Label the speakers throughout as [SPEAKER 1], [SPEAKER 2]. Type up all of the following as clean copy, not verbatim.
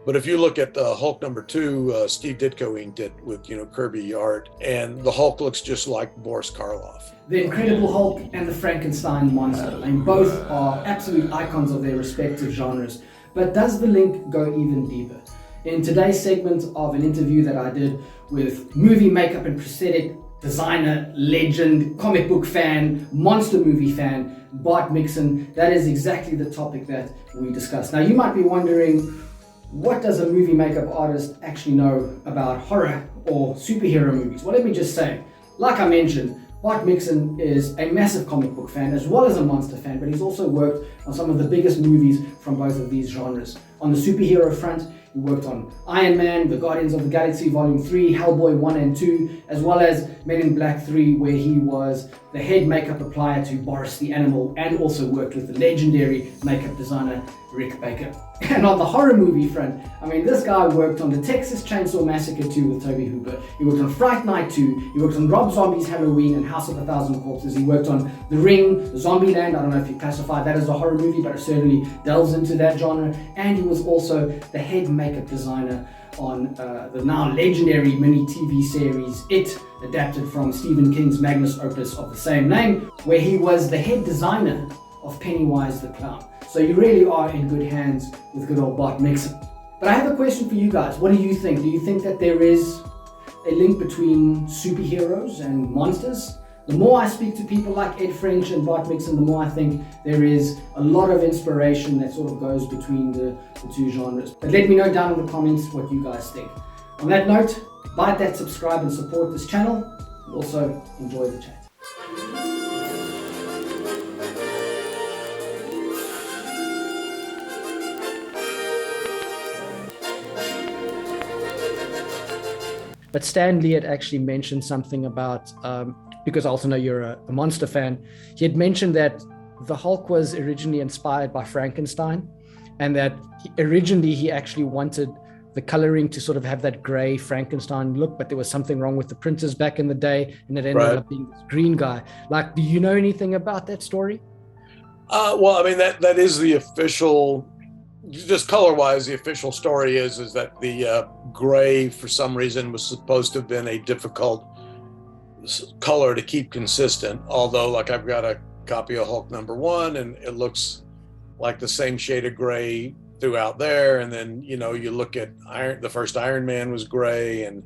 [SPEAKER 1] But if you look at Hulk #2, Steve Ditko inked it with Kirby art, and the Hulk looks just like Boris Karloff.
[SPEAKER 2] The Incredible Hulk and the Frankenstein monster. I mean, both are absolute icons of their respective genres. But does the link go even deeper? In today's segment of an interview that I did with movie makeup and prosthetic designer, legend, comic book fan, monster movie fan, Bart Mixon, that is exactly the topic that we discussed. Now, you might be wondering, what does a movie makeup artist actually know about horror or superhero movies? Well, let me just say, like I mentioned, Bart Mixon is a massive comic book fan as well as a monster fan, but he's also worked on some of the biggest movies from both of these genres. On the superhero front, he worked on Iron Man, The Guardians of the Galaxy Volume 3, Hellboy 1 and 2, as well as Men in Black 3, where he was the head makeup applier to Boris the Animal, and also worked with the legendary makeup designer Rick Baker. And on the horror movie front, I mean, this guy worked on the Texas Chainsaw Massacre 2 with Tobe Hooper. He worked on Fright Night 2. He worked on Rob Zombie's Halloween and House of a Thousand Corpses. He worked on The Ring, Zombieland. I don't know if you classify that as a horror movie, but it certainly delves into that genre. And he was also the head makeup designer on the now legendary mini TV series It, adapted from Stephen King's magnus opus of the same name, where he was the head designer of Pennywise the Clown. So you really are in good hands with good old Bart Mixon. But I have a question for you guys. What do you think? Do you think that there is a link between superheroes and monsters? The more I speak to people like Ed French and Bart Mixon, the more I think there is a lot of inspiration that sort of goes between the two genres. But let me know down in the comments what you guys think. On that note, bite that subscribe and support this channel, and also enjoy the chat. But Stan Lee had actually mentioned something about, because I also know you're a monster fan, he had mentioned that the Hulk was originally inspired by Frankenstein, and that originally he actually wanted the coloring to sort of have that gray Frankenstein look, but there was something wrong with the printers back in the day, and it ended up being this green guy. Like, do you know anything about that story?
[SPEAKER 1] Well, I mean, that is the official, just color-wise, the official story is that the gray, for some reason, was supposed to have been a difficult color to keep consistent. Although, like, I've got a copy of Hulk #1, and it looks like the same shade of gray throughout there. And then, you look at the first Iron Man was gray, and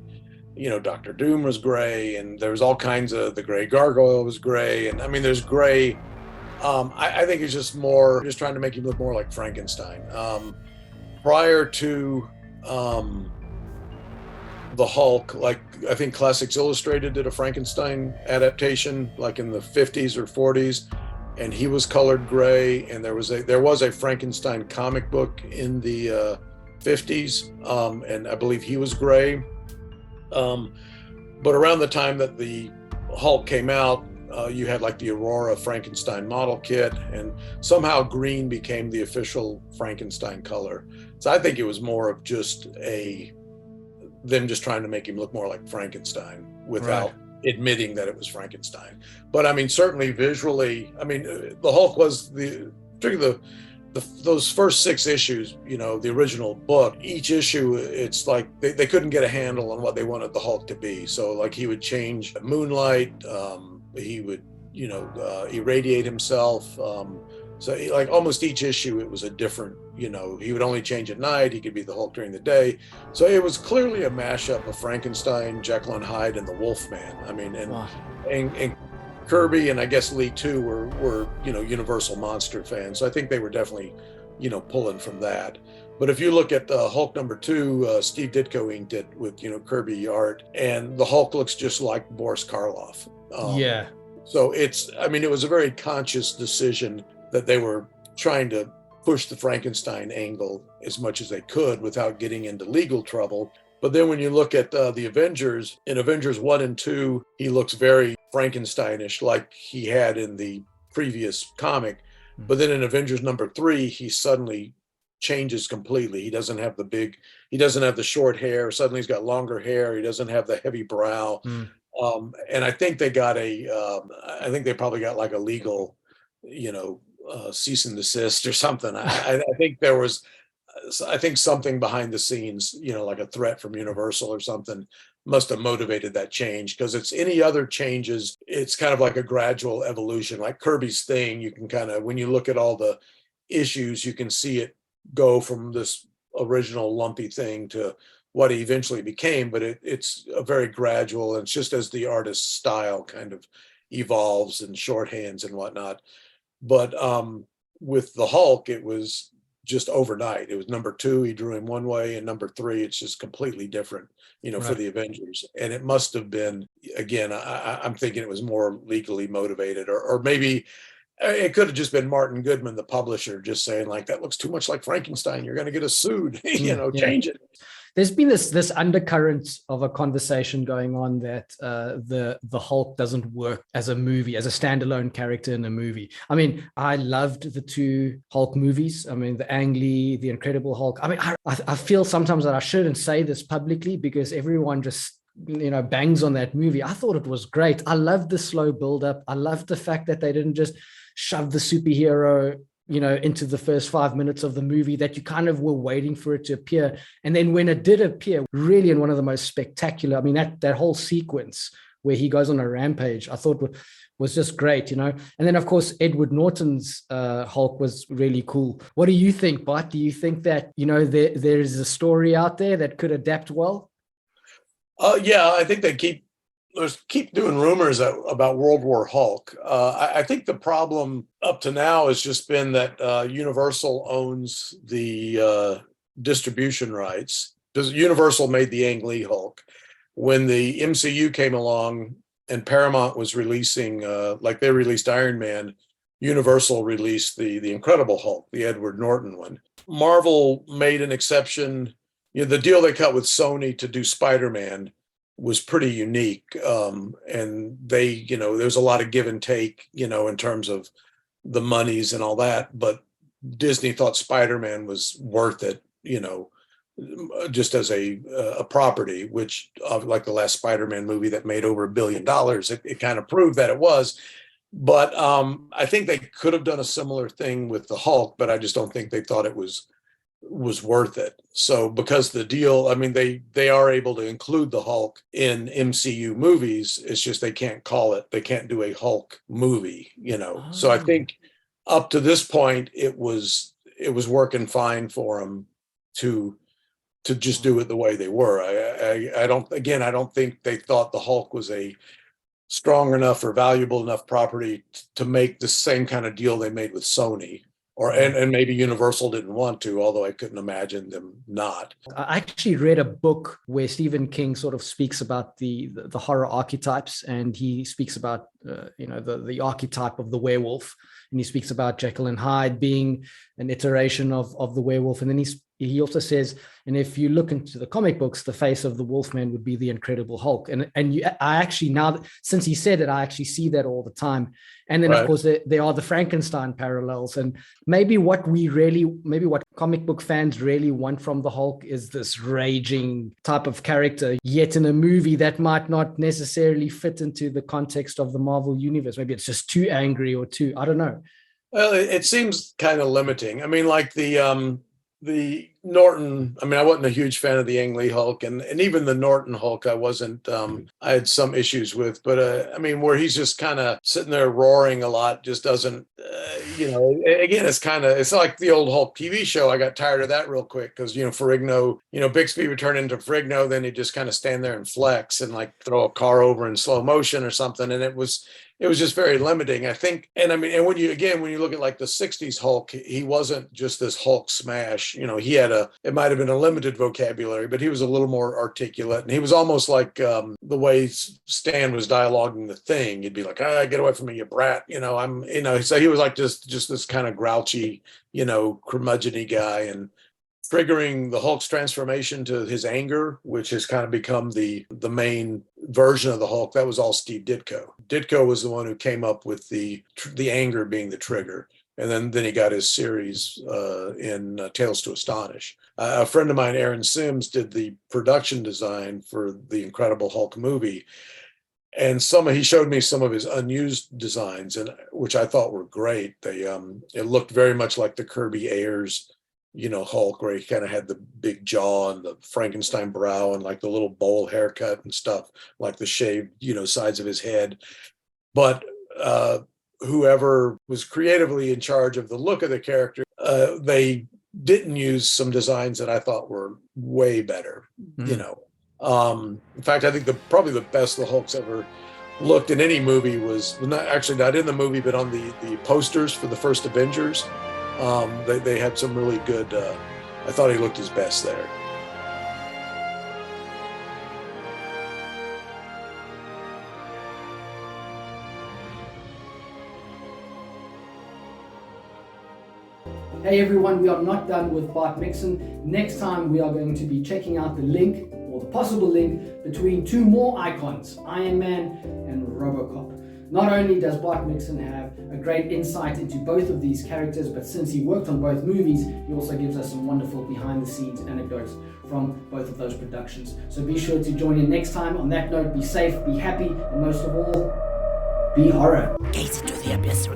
[SPEAKER 1] Doctor Doom was gray, and there was all kinds of, the gray gargoyle was gray, and I mean, there's gray. I think it's just trying to make him look more like Frankenstein. Prior to the Hulk, like, I think Classics Illustrated did a Frankenstein adaptation like in the 50s or 40s, and he was colored gray. And there was a Frankenstein comic book in the 50s, and I believe he was gray. But around the time that the Hulk came out, you had like the Aurora Frankenstein model kit, and somehow green became the official Frankenstein color. So I think it was more of just them just trying to make him look more like Frankenstein without admitting that it was Frankenstein. But I mean, certainly visually, I mean, the Hulk was particularly those first 6 issues, the original book, each issue, it's like they couldn't get a handle on what they wanted the Hulk to be. So like, he would change moonlight, he would, irradiate himself. So like almost each issue, it was a different, he would only change at night. He could be the Hulk during the day. So it was clearly a mashup of Frankenstein, Jekyll and Hyde, and the Wolfman. I mean, and Kirby, and I guess Lee too, were Universal monster fans. So I think they were definitely, pulling from that. But if you look at Hulk #2, Steve Ditko inked it with Kirby art, and the Hulk looks just like Boris Karloff. So it was a very conscious decision that they were trying to push the Frankenstein angle as much as they could without getting into legal trouble. But then when you look at the Avengers, in Avengers 1 and 2, he looks very Frankensteinish like he had in the previous comic. But then in Avengers #3, he suddenly changes completely. He doesn't have the short hair. Suddenly he's got longer hair. He doesn't have the heavy brow. And I think they probably got like a legal, cease and desist or something. I think there was I think something behind the scenes, like a threat from Universal or something, must have motivated that change. Because it's any other changes, it's kind of like a gradual evolution. Like Kirby's thing, you can kind of, when you look at all the issues, you can see it go from this original lumpy thing to what he eventually became. But it's a very gradual, and it's just as the artist's style kind of evolves and shorthands and whatnot. But with the Hulk, it was just overnight. It was number 2, he drew him one way, and number 3, it's just completely different, for
[SPEAKER 2] Right.
[SPEAKER 1] the Avengers. And it must have been, again, I'm thinking it was more legally motivated, or maybe it could have just been Martin Goodman, the publisher, just saying like, that looks too much like Frankenstein. You're going to get us sued,
[SPEAKER 2] Yeah.
[SPEAKER 1] change it.
[SPEAKER 2] There's been this undercurrent of a conversation going on that the Hulk doesn't work as a movie, as a standalone character in a movie. I mean, I loved the 2 Hulk movies. I mean, the Ang Lee, the Incredible Hulk. I mean, I feel sometimes that I shouldn't say this publicly because everyone just bangs on that movie. I thought it was great. I loved the slow build up. I loved the fact that they didn't just shove the superhero into the first 5 minutes of the movie, that you kind of were waiting for it to appear. And then when it did appear, really in one of the most spectacular, I mean, that whole sequence where he goes on a rampage, I thought was just great, And then, of course, Edward Norton's Hulk was really cool. What do you think, Bart? Do you think that, there is a story out there that could adapt well?
[SPEAKER 1] Yeah, I think they keep doing rumors about World War Hulk. I think the problem up to now has just been that Universal owns the distribution rights, because Universal made the Ang Lee Hulk. When the MCU came along and Paramount was releasing, like they released Iron Man, Universal released the Incredible Hulk, the Edward Norton one. Marvel made an exception. The deal they cut with Sony to do Spider-Man was pretty unique. And they, there's a lot of give and take, in terms of the monies and all that. But Disney thought Spider-Man was worth it, just as a property, which like the last Spider-Man movie that made over $1 billion, it kind of proved that it was. But I think they could have done a similar thing with the Hulk, but I just don't think they thought it was worth it. So because the deal, I mean, they are able to include the Hulk in MCU movies. It's just they can't do a Hulk movie, So I think up to this point, it was working fine for them to just do it the way they were. I don't think they thought the Hulk was a strong enough or valuable enough property to make the same kind of deal they made with Sony. And maybe Universal didn't want to, although I couldn't imagine them not.
[SPEAKER 2] I actually read a book where Stephen King sort of speaks about the horror archetypes, and he speaks about the archetype of the werewolf, and he speaks about Jekyll and Hyde being an iteration of the werewolf, and then he also says, and if you look into the comic books, the face of the Wolfman would be the Incredible Hulk. I actually, now since he said it, I actually see that all the time. And then, Of course, there are the Frankenstein parallels. And maybe what comic book fans really want from the Hulk is this raging type of character, yet in a movie that might not necessarily fit into the context of the Marvel universe. Maybe it's just too angry or too, I don't know.
[SPEAKER 1] Well, it seems kind of limiting. I mean, like the Norton, I mean, I wasn't a huge fan of the Ang Lee Hulk, and even the Norton Hulk, I wasn't, I had some issues with, but I mean, where he's just kind of sitting there roaring a lot, just doesn't, again, it's like the old Hulk TV show. I got tired of that real quick because, Ferrigno, Bixby would turn into Ferrigno, then he'd just kind of stand there and flex and like throw a car over in slow motion or something. And it was just very limiting, I think. And I mean, and when you look at like the 60s Hulk, he wasn't just this Hulk smash. He had it might have been a limited vocabulary, but he was a little more articulate. And he was almost like the way Stan was dialoguing the Thing. He'd be like, get away from me, you brat. So he was like just this kind of grouchy, curmudgeon-y guy. And triggering the Hulk's transformation to his anger, which has kind of become the main version of the Hulk, that was all Steve Ditko. Ditko was the one who came up with the anger being the trigger. And then he got his series in Tales to Astonish. A friend of mine, Aaron Sims, did the production design for the Incredible Hulk movie. And he showed me some of his unused designs, and which I thought were great. It looked very much like the Kirby Ayers Hulk, where he kind of had the big jaw and the Frankenstein brow and like the little bowl haircut and stuff, like the shaved, sides of his head. But whoever was creatively in charge of the look of the character, they didn't use some designs that I thought were way better. In fact, I think probably the best the Hulk's ever looked in any movie was not in the movie, but on the posters for the first Avengers. They had some really good, I thought he looked his best there.
[SPEAKER 2] Hey everyone, we are not done with Bart Mixon. Next time we are going to be checking out the link, or the possible link, between two more icons, Iron Man and RoboCop. Not only does Bart Mixon have a great insight into both of these characters, but since he worked on both movies, he also gives us some wonderful behind-the-scenes anecdotes from both of those productions. So be sure to join in next time. On that note, be safe, be happy, and most of all, be horror.
[SPEAKER 3] Gaze into the abyss.